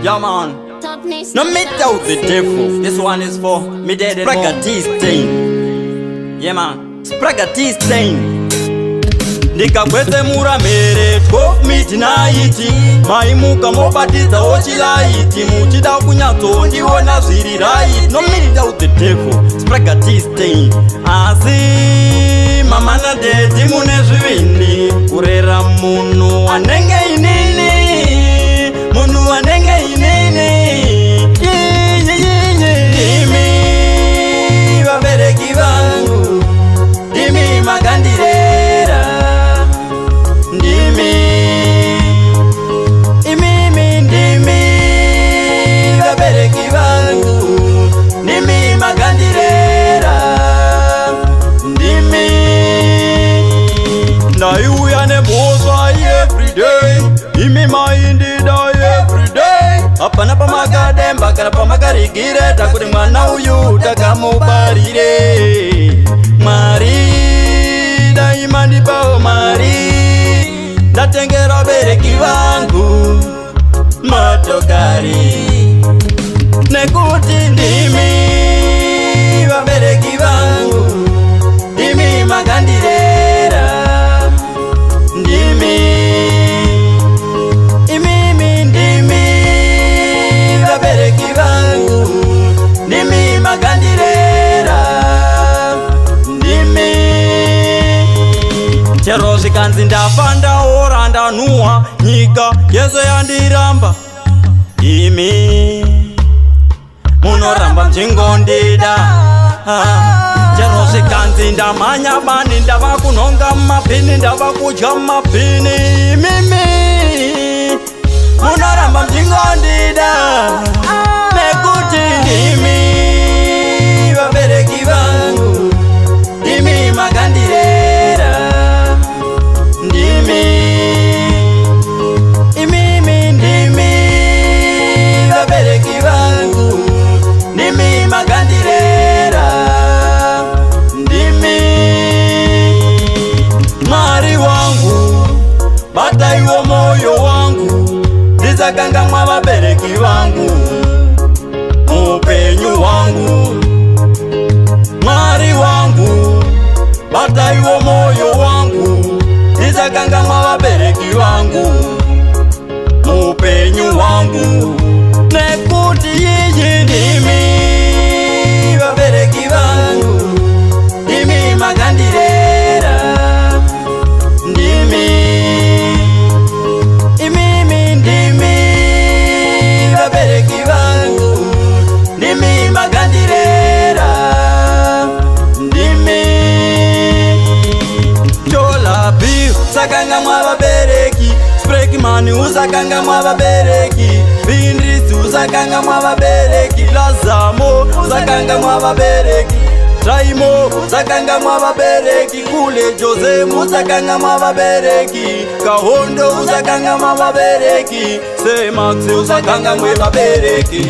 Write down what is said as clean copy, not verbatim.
Yeah, man. No me doubt the devil. This one is for me dead Spragatiste. Yeah, man. Spragatiste. Ndikagwese muramere 12 midnight maimuka mobatiza ochilaiti muchida kunyatso ndiona zviri right. No me doubt the devil. Spragatiste. Asi mama na dedi mune zvivindi kurera munhu anenge inini, munhu anenge inini. Ndimi vabereki vangu, ndimi magandirera, ndimi vabereki vangu, ndimi magandirera, ndimi ndaiuya nemhosva everyday, imi maindida everyday. Hapana pamagademba kana pamagarigireta kuti mwana uyu takamubarire. Mwari daimandipawo mari, ndatengera vabereki vangu motokari, nekuti ndimi vabereki vangu, ndimi magandirera, ndimi vabereki vangu, ndimi magandirera, ndimi. Chero zvikanzi ndafa ndaora ndanuhwa, nyika yese yandiramba, imi munoramba mchingondida. Chero zvikanzi ndamhanya bani, ndava kunhonga mapini, ndava kudya mapini, mimi munoramba mchingondida, nekuti ndimi vabereki vangu, ndimi magandirera, ndimi vabereki vangu, ndimi magandirera, ndimi. Mwari wangu bataiwo moyo wangu, ndisakangamwa vabereki vangu muupenyu wangu. Mwari wangu bataiwo moyo wangu, ndisakangamwa vabereki vangu muupenyu wangu, nekuti iyi ndimi vabereki vangu, ndimi magandirera, ndimi vabereki vangu, ndimi magandirera, ndimi. Cholabi usakangamwa vabereki, Sprekimani usakangamwa vabereki, Vindrisi usakangamwa vabereki, Lazamo usakangamwa vabereki, Traimo usakangamwa vabereki, Kule Jose usakangamwa vabereki, Kahondo usakangamwa vabereki, Semax usakangamwa vabereki.